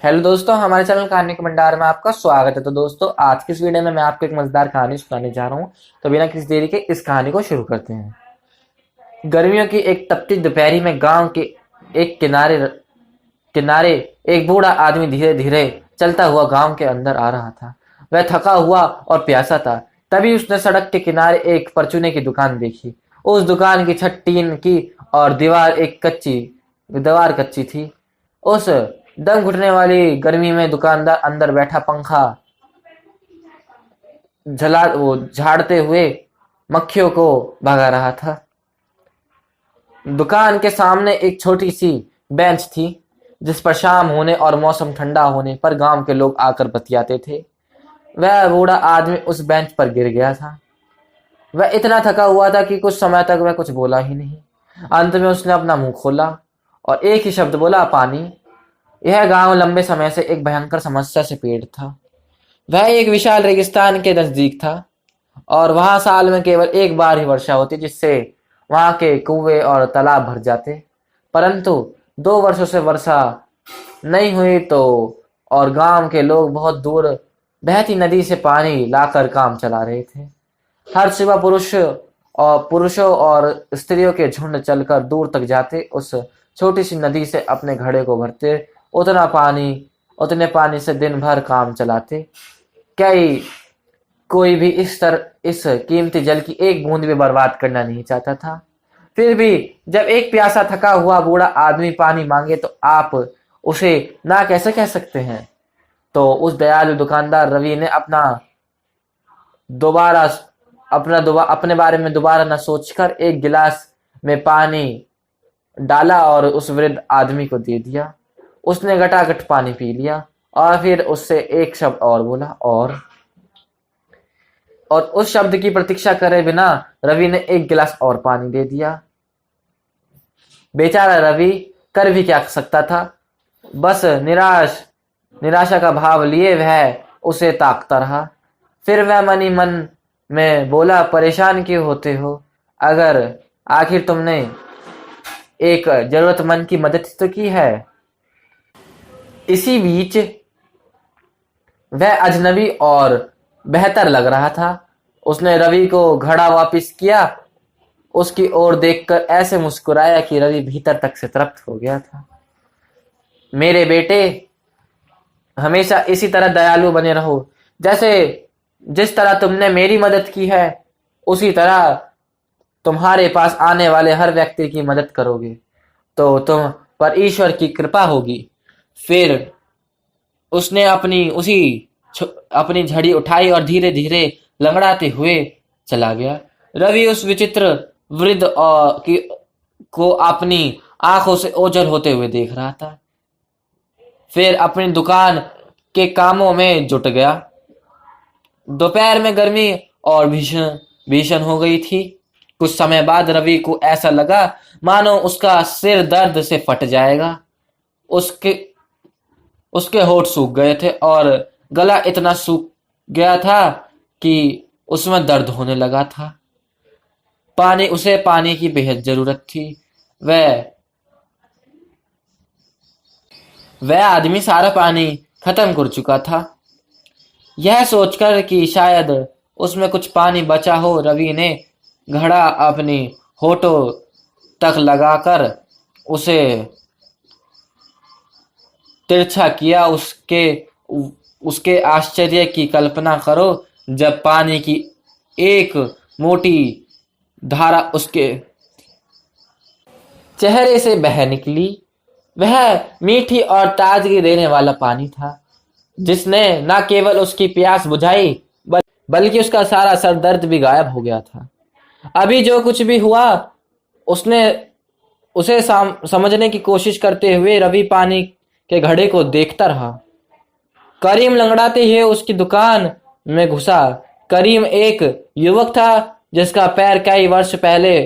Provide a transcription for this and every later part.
Hello दोस्तों, हमारे channel कहानी के भंडार में आपका स्वागत है। तो दोस्तों, आज की इस वीडियो में मैं आपको एक मजेदार कहानी सुनाने जा रहा हूँ। तो बिना किसी देरी के इस कहानी को शुरू करते हैं। गर्मियों की एक तपती दोपहरी में गांव के एक किनारे किनारे एक बूढ़ा आदमी धीरे धीरे चलता हुआ गांव के अंदर आ रहा था। वह थका हुआ और प्यासा था। तभी उसने सड़क के किनारे एक परचूने की दुकान देखी। उस दुकान की छत टीन की और दीवार कच्ची थी। उस दम घुटने वाली गर्मी में दुकानदार अंदर बैठा पंखा झाड़ते हुए मक्खियों को भगा रहा था। दुकान के सामने एक छोटी सी बेंच थी, जिस पर शाम होने और मौसम ठंडा होने पर गांव के लोग आकर बतियाते थे। वह बूढ़ा आदमी उस बेंच पर गिर गया था। वह इतना थका हुआ था कि कुछ समय तक वह कुछ बोला ही नहीं। अंत में उसने अपना मुंह खोला और एक ही शब्द बोला, पानी। यह गांव लंबे समय से एक भयंकर समस्या से पीड़ित था। वह एक विशाल रेगिस्तान के नजदीक था और वहां साल में केवल एक बार ही वर्षा होती, जिससे वहां के कुएं और तालाब भर जाते। परंतु 2 वर्षों से वर्षा नहीं हुई तो और गांव के लोग बहुत दूर बहती नदी से पानी लाकर काम चला रहे थे। हर सुबह पुरुषों और स्त्रियों के झुंड चलकर दूर तक जाते, उस छोटी सी नदी से अपने घड़े को भरते। उतना पानी उतने पानी से दिन भर काम चलाते। कई कोई भी इस कीमती जल की एक बूंद भी बर्बाद करना नहीं चाहता था। फिर भी जब एक प्यासा थका हुआ बूढ़ा आदमी पानी मांगे तो आप उसे ना कैसे कह सकते हैं। तो उस दयालु दुकानदार रवि ने दोबारा अपने बारे में दोबारा न सोचकर एक गिलास में पानी डाला और उस वृद्ध आदमी को दे दिया। उसने गटागट पानी पी लिया और फिर उससे एक शब्द और बोला और उस शब्द की प्रतीक्षा करे बिना रवि ने एक गिलास और पानी दे दिया। बेचारा रवि कर भी क्या सकता था। बस निराशा का भाव लिए वह उसे ताकता रहा। फिर वह मनी मन में बोला, परेशान क्यों होते हो? अगर आखिर तुमने एक जरूरतमंद की मदद तो की है। इसी बीच वह अजनबी और बेहतर लग रहा था। उसने रवि को घड़ा वापस किया। उसकी ओर देखकर ऐसे मुस्कुराया कि रवि भीतर तक से तृप्त हो गया था। मेरे बेटे, हमेशा इसी तरह दयालु बने रहो। जिस तरह तुमने मेरी मदद की है, उसी तरह तुम्हारे पास आने वाले हर व्यक्ति की मदद करोगे तो तुम पर ईश्वर की कृपा होगी। फिर उसने अपनी झड़ी उठाई और धीरे धीरे लंगड़ाते हुए चला गया। रवि उस विचित्र वृद्ध को अपनी आंखों से ओझल होते हुए देख रहा था। फिर अपनी दुकान के कामों में जुट गया। दोपहर में गर्मी और भीषण हो गई थी। कुछ समय बाद रवि को ऐसा लगा मानो उसका सिर दर्द से फट जाएगा। उसके होठ सूख गए थे और गला इतना सूख गया था कि उसमें दर्द होने लगा था। उसे पानी की बेहद जरूरत थी। वह आदमी सारा पानी खत्म कर चुका था। यह सोचकर कि शायद उसमें कुछ पानी बचा हो, रवि ने घड़ा अपनी होठों तक लगाकर उसे तिरछा किया। उसके आश्चर्य की कल्पना करो जब पानी की एक मोटी धारा उसके चेहरे से बह निकली। वह मीठी और ताजगी देने वाला पानी था, जिसने न केवल उसकी प्यास बुझाई बल्कि उसका सारा सर दर्द भी गायब हो गया था। अभी जो कुछ भी हुआ उसे समझने की कोशिश करते हुए रवि पानी के घड़े को देखता रहा। करीम लंगड़ाते हुए उसकी दुकान में घुसा। करीम एक युवक था जिसका पैर कई वर्ष पहले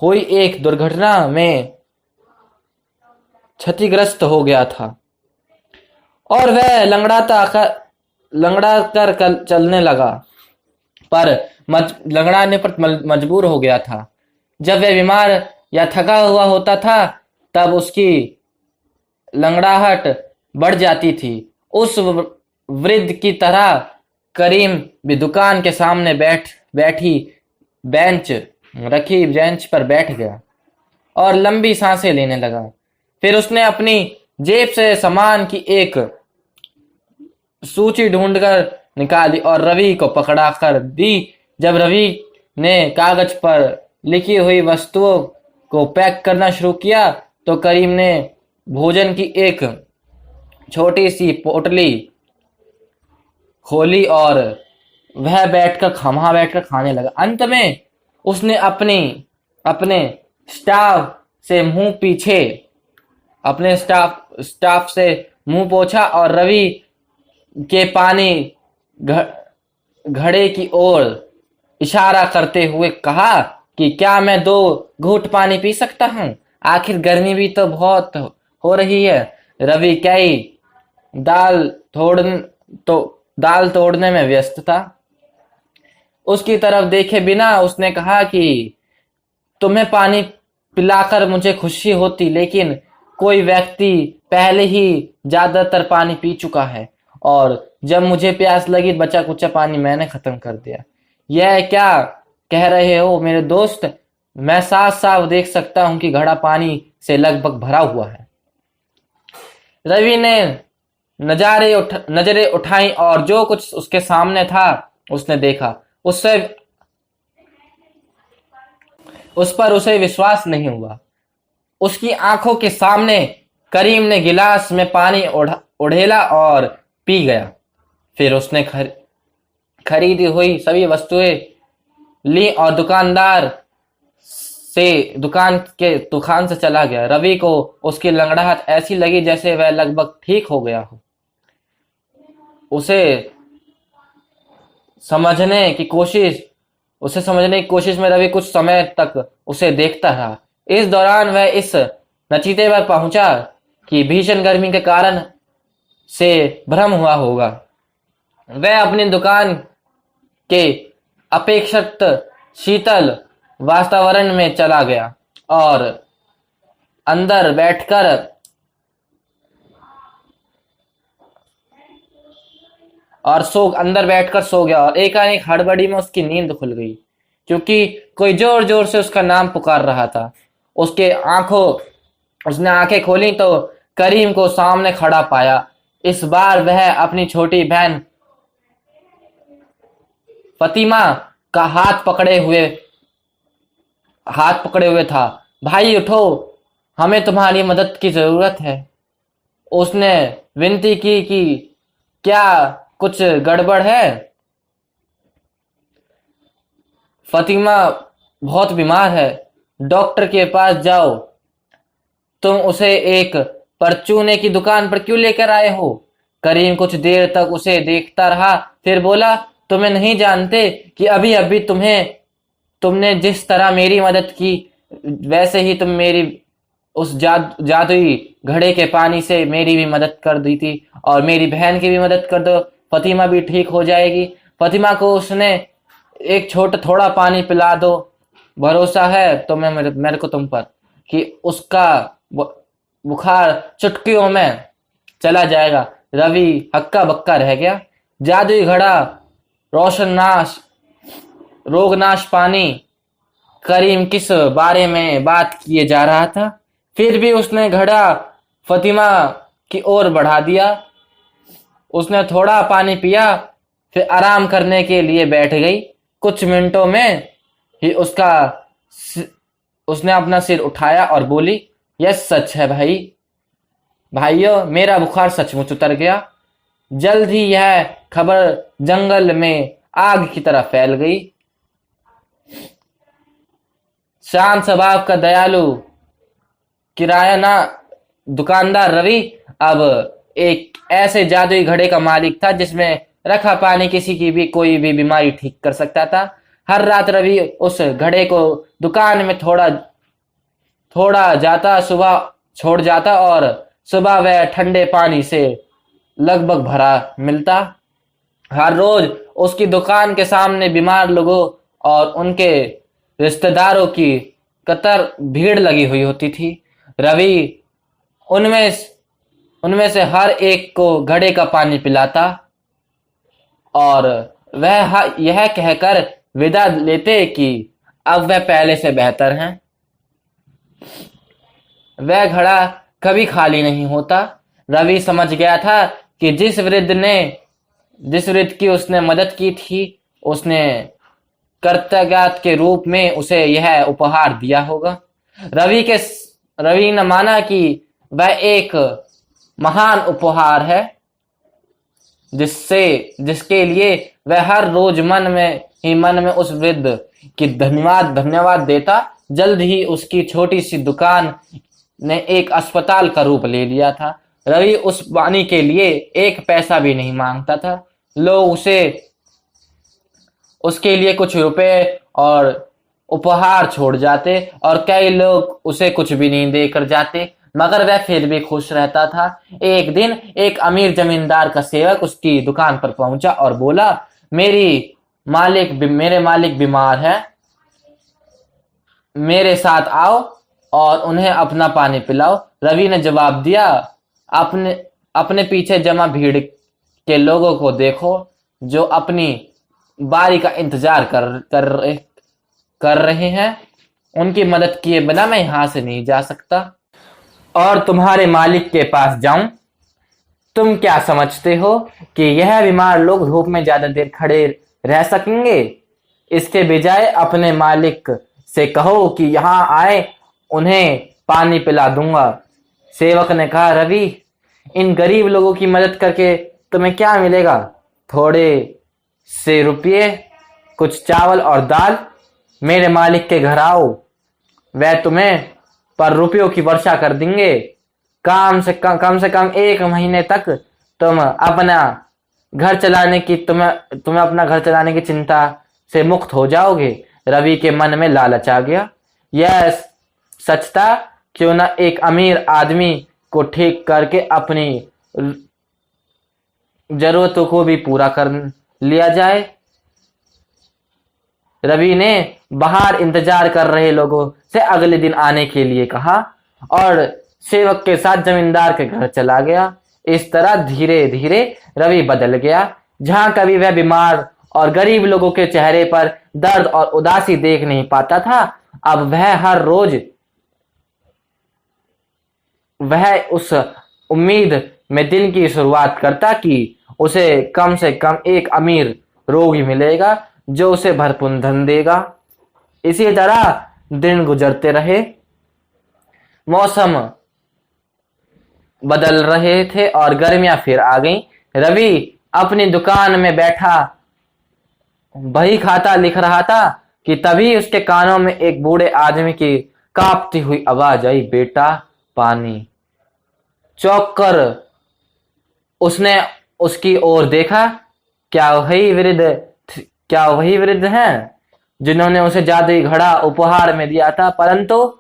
हुई एक दुर्घटना में क्षतिग्रस्त हो गया था और वह लंगड़ा कर चलने लगा, पर लंगड़ाने पर मजबूर हो गया था। जब वह बीमार या थका हुआ होता था तब उसकी लंगड़ाहट बढ़ जाती थी। उस वृद्ध की तरह करीम भी दुकान के सामने बैठी बेंच रखी बेंच पर बैठ गया और लंबी सांसें लेने लगा। फिर उसने अपनी जेब से सामान की एक सूची ढूंढकर निकाली और रवि को पकड़ा कर दी। जब रवि ने कागज पर लिखी हुई वस्तुओं को पैक करना शुरू किया तो करीम ने भोजन की एक छोटी सी पोटली खोली और वह बैठकर खाने लगा। अंत में उसने अपने स्टाफ से मुंह पोंछा और रवि के पानी घड़े की ओर इशारा करते हुए कहा कि क्या मैं 2 घूंट पानी पी सकता हूं? आखिर गर्मी भी तो बहुत हो रही है। रवि कई दाल तोड़ने में व्यस्त था। उसकी तरफ देखे बिना उसने कहा कि तुम्हें पानी पिलाकर मुझे खुशी होती, लेकिन कोई व्यक्ति पहले ही ज्यादातर पानी पी चुका है और जब मुझे प्यास लगी बचा कुचा पानी मैंने खत्म कर दिया। यह क्या कह रहे हो मेरे दोस्त? मैं साफ साफ देख सकता हूं कि घड़ा पानी से लगभग भरा हुआ है। रवि ने नजरें उठाई और जो कुछ उसके सामने था उसने देखा। उस पर उसे विश्वास नहीं हुआ। उसकी आंखों के सामने करीम ने गिलास में पानी उड़ेला और पी गया। फिर उसने खरीदी हुई सभी वस्तुएं ली और दुकान से चला गया। रवि को उसकी लंगड़ाहट ऐसी लगी जैसे वह लगभग ठीक हो गया हो। उसे समझने की कोशिश में रवि कुछ समय तक उसे देखता रहा। इस दौरान वह इस नतीजे पर पहुंचा कि भीषण गर्मी के कारण से भ्रम हुआ होगा। वह अपनी दुकान के अपेक्षित शीतल वातावरण में चला गया और अंदर बैठकर सो गया और एकाएक हड़बड़ी में उसकी नींद खुल गई क्योंकि कोई जोर जोर से उसका नाम पुकार रहा था। उसने आंखें खोली तो करीम को सामने खड़ा पाया। इस बार वह अपनी छोटी बहन फतिमा का हाथ पकड़े हुए था। भाई उठो, हमें तुम्हारी मदद की जरूरत है। उसने विनती की कि क्या कुछ गड़बड़ है? फतिमा बहुत बीमार है, डॉक्टर के पास जाओ। तुम उसे एक परचूने की दुकान पर क्यों लेकर आए हो? करीम कुछ देर तक उसे देखता रहा, फिर बोला, तुम्हें नहीं जानते कि अभी अभी तुमने जिस तरह मेरी मदद की वैसे ही तुम मेरी उस जादुई घड़े के पानी से मेरी भी मदद कर दी थी और मेरी बहन की भी मदद कर दो, फतिमा भी ठीक हो जाएगी। फतिमा को उसने एक थोड़ा पानी पिला दो। भरोसा है तो मेरे को तुम पर कि उसका बुखार चुटकियों में चला जाएगा। रवि हक्का बक्का रह गया। जादुई घड़ा, रोगनाश पानी, करीम किस बारे में बात किए जा रहा था? फिर भी उसने घड़ा फतिमा की ओर बढ़ा दिया। उसने थोड़ा पानी पिया, फिर आराम करने के लिए बैठ गई। कुछ मिनटों में ही उसने अपना सिर उठाया और बोली, यह सच है भाइयों, मेरा बुखार सचमुच उतर गया। जल्द ही यह खबर जंगल में आग की तरह फैल गई। शांत स्वभाव का दयालु किराया दुकानदार रवि अब एक ऐसे जादुई घड़े का मालिक था जिसमें रखा पानी किसी की भी कोई भी बीमारी ठीक कर सकता था। हर रात रवि उस घड़े को दुकान में थोड़ा जाता, सुबह छोड़ जाता और सुबह वह ठंडे पानी से लगभग भरा मिलता। हर रोज उसकी दुकान के सामने बीमार लोगों और उनके रिश्तेदारों की कतार भीड़ लगी हुई होती थी। रवि उनमें से हर एक को घड़े का पानी पिलाता और वह यह कहकर विदा लेते कि अब वह पहले से बेहतर हैं। वह घड़ा कभी खाली नहीं होता। रवि समझ गया था कि जिस वृद्ध की उसने मदद की थी, उसने कृतज्ञता के रूप में उसे यह उपहार दिया होगा। रवि ने माना कि वह एक महान उपहार है जिसके लिए वह हर रोज मन में उस वृद्ध की धन्यवाद देता। जल्द ही उसकी छोटी सी दुकान ने एक अस्पताल का रूप ले लिया था। रवि उस पानी के लिए एक पैसा भी नहीं मांगता था। लोग उसके लिए कुछ रुपए और उपहार छोड़ जाते और कई लोग उसे कुछ भी नहीं देकर जाते, मगर वह फिर भी खुश रहता था। एक दिन एक अमीर जमींदार का सेवक उसकी दुकान पर पहुंचा और बोला, मेरे मालिक बीमार है, मेरे साथ आओ और उन्हें अपना पानी पिलाओ। रवि ने जवाब दिया, अपने पीछे जमा भीड़ के लोगों को देखो जो अपनी बारी का इंतजार कर रहे हैं। उनकी मदद किए बिना मैं यहां से नहीं जा सकता और तुम्हारे मालिक के पास जाऊं। तुम क्या समझते हो कि यह बीमार लोग धूप में ज्यादा देर खड़े रह सकेंगे? इसके बजाय अपने मालिक से कहो कि यहां आए, उन्हें पानी पिला दूंगा। सेवक ने कहा, रवि, इन गरीब लोगों की मदद करके तुम्हें क्या मिलेगा? थोड़े से रुपये, कुछ चावल और दाल। मेरे मालिक के घर आओ, वह तुम्हें पर रुपयों की वर्षा कर देंगे। कम से कम 1 महीने तक तुम्हें अपना घर चलाने की चिंता से मुक्त हो जाओगे। रवि के मन में लालच आ गया। यह सच था, क्यों न एक अमीर आदमी को ठीक करके अपनी जरूरतों को भी पूरा कर लिया जाए। रवि ने बाहर इंतजार कर रहे लोगों से अगले दिन आने के लिए कहा और सेवक के साथ जमींदार के घर चला गया। इस तरह धीरे धीरे रवि बदल गया। जहां कभी वह बीमार और गरीब लोगों के चेहरे पर दर्द और उदासी देख नहीं पाता था, अब वह हर रोज वह उस उम्मीद में दिन की शुरुआत करता कि उसे कम से कम एक अमीर रोगी मिलेगा जो उसे भरपूर धन देगा। इसी तरह दिन गुजरते रहे। मौसम बदल रहे थे और गर्मियां फिर आ गईं। रवि अपनी दुकान में बैठा बही खाता लिख रहा था कि तभी उसके कानों में एक बूढ़े आदमी की कांपती हुई आवाज आई, बेटा, पानी। चौंक कर उसने उसकी ओर देखा। क्या वही वृद्ध हैं जिन्होंने उसे जादुई घड़ा उपहार में दिया था? परंतु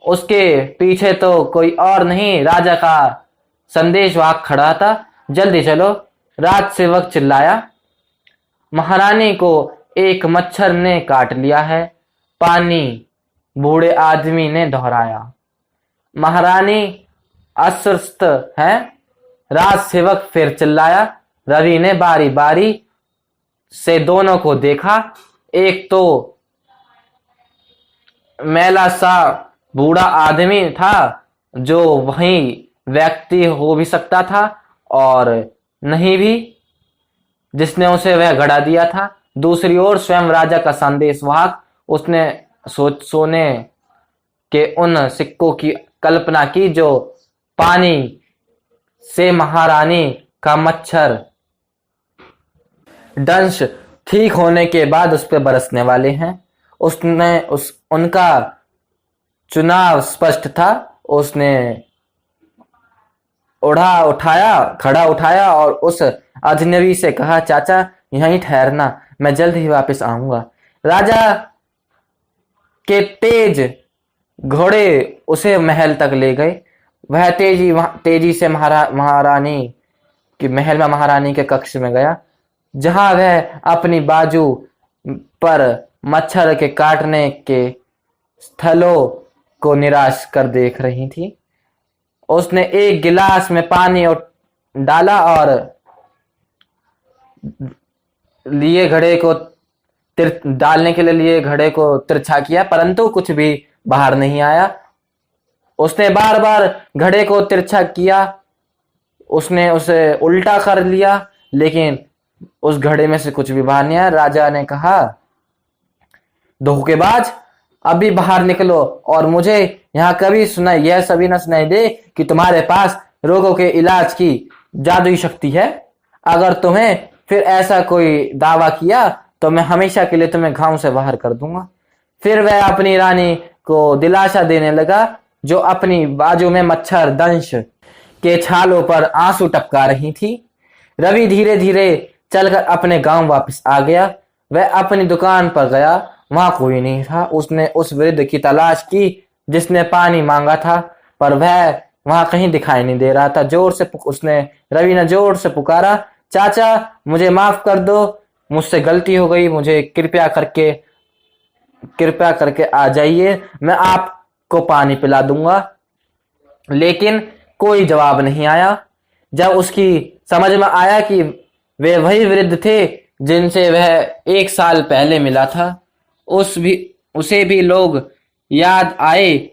उसके पीछे तो कोई और नहीं, राजा का संदेशवाहक खड़ा था। जल्दी चलो, राजसेवक चिल्लाया। महारानी को एक मच्छर ने काट लिया है, पानी, बूढ़े आदमी ने दोहराया। महारानी अस्वस्थ है, राजसेवक फिर चिल्लाया। रवि ने बारी बारी से दोनों को देखा। एक तो मैला सा बूढ़ा आदमी था जो वही व्यक्ति हो भी सकता था और नहीं भी जिसने उसे वह घड़ा दिया था। दूसरी ओर स्वयं राजा का संदेशवाहक। उसने सोने के उन सिक्कों की कल्पना की जो पानी से महारानी का मच्छर दंश ठीक होने के बाद उस पर बरसने वाले हैं। उनका चुनाव स्पष्ट था। उसने खड़ा उठाया और उस अजनबी से कहा, चाचा, यहीं ठहरना, मैं जल्द ही वापस आऊंगा। राजा के तेज घोड़े उसे महल तक ले गए। वह तेजी से महारानी के महल में महारानी के कक्ष में गया, जहां वह अपनी बाजू पर मच्छर के काटने के स्थलों को निराश कर देख रही थी। उसने एक गिलास में पानी डाला और लिए घड़े को डालने के लिए घड़े को तिरछा किया, परंतु कुछ भी बाहर नहीं आया। उसने बार बार घड़े को तिरछा किया, उसने उसे उल्टा कर लिया, लेकिन उस घड़े में से कुछ भी बाहर नहीं आया। राजा ने कहा, धोखेबाज, अभी बाहर निकलो और मुझे यहाँ कभी यह सभी न सुनाई दे कि तुम्हारे पास रोगों के इलाज की जादुई शक्ति है। अगर तुम्हें फिर ऐसा कोई दावा किया तो मैं हमेशा के लिए तुम्हें गांव से बाहर कर दूंगा। फिर वह अपनी रानी को दिलासा देने लगा, जो अपनी बाजू में मच्छर दंश के छालों पर आंसू टपका रही थी। रवि धीरे धीरे चलकर अपने गांव वापस आ गया। वह अपनी दुकान पर गया, वहां कोई नहीं था। उसने उस वृद्ध की तलाश की जिसने पानी मांगा था, पर वह वहां कहीं दिखाई नहीं दे रहा था। रवि ने जोर से पुकारा, चाचा मुझे माफ कर दो, मुझसे गलती हो गई, मुझे कृपया करके आ जाइए, मैं आपको पानी पिला दूंगा। लेकिन कोई जवाब नहीं आया। जब उसकी समझ में आया कि वे वही वृद्ध थे जिनसे वह 1 साल पहले मिला था, उसे भी लोग याद आए,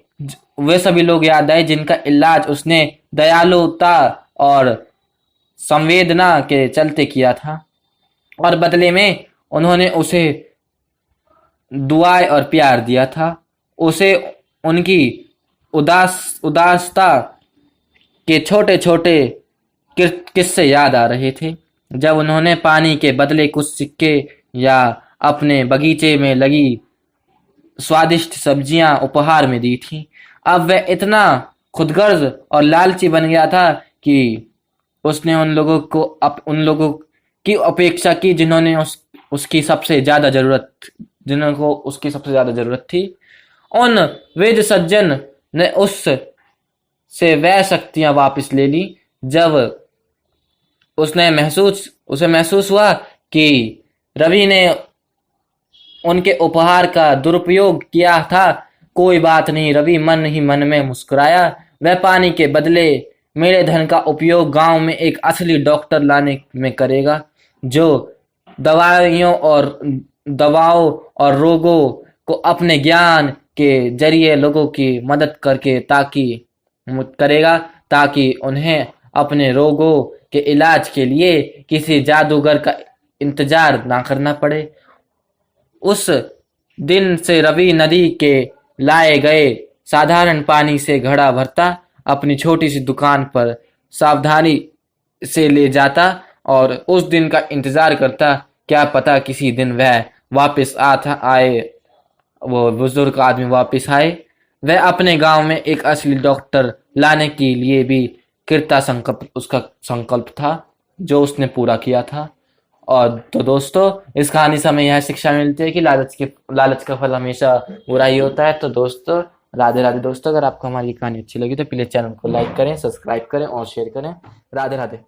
वे सभी लोग याद आए जिनका इलाज उसने दयालुता और संवेदना के चलते किया था, और बदले में उन्होंने उसे दुआएं और प्यार दिया था। उसे उनकी उदासता के छोटे छोटे किस्से याद आ रहे थे, जब उन्होंने पानी के बदले कुछ सिक्के या अपने बगीचे में लगी स्वादिष्ट सब्जियां उपहार में दी थी। अब वह इतना खुदगर्ज और लालची बन गया था कि उसने उन लोगों की अपेक्षा की जिन्होंने उसकी सबसे ज्यादा जरूरत थी। उन वेद सज्जन ने उससे वह शक्तियां वापस ले ली जब उसे महसूस हुआ कि रवि ने उनके उपहार का दुरुपयोग किया था। कोई बात नहीं, रवि मन ही मन में मुस्कुराया। वह पानी के बदले मेरे धन का उपयोग गांव में एक असली डॉक्टर लाने में करेगा, जो दवाओं और रोगों को अपने ज्ञान के जरिए लोगों की मदद करेगा, ताकि उन्हें अपने रोगों के इलाज के लिए किसी जादूगर का इंतजार ना करना पड़े। उस दिन से रवि नदी के लाए गए साधारण पानी से घड़ा भरता, अपनी छोटी सी दुकान पर सावधानी से ले जाता और उस दिन का इंतजार करता। क्या पता किसी दिन वह वापस आए, वो बुजुर्ग आदमी वापस आए। वह अपने गांव में एक असली डॉक्टर लाने के लिए भी उसका संकल्प था, जो उसने पूरा किया था। और तो दोस्तों, इस कहानी से हमें यह शिक्षा मिलती है कि लालच का फल हमेशा बुरा ही होता है। तो दोस्तों, राधे राधे दोस्तों। अगर आपको हमारी कहानी अच्छी लगी तो प्लीज चैनल को लाइक करें, सब्सक्राइब करें और शेयर करें। राधे राधे।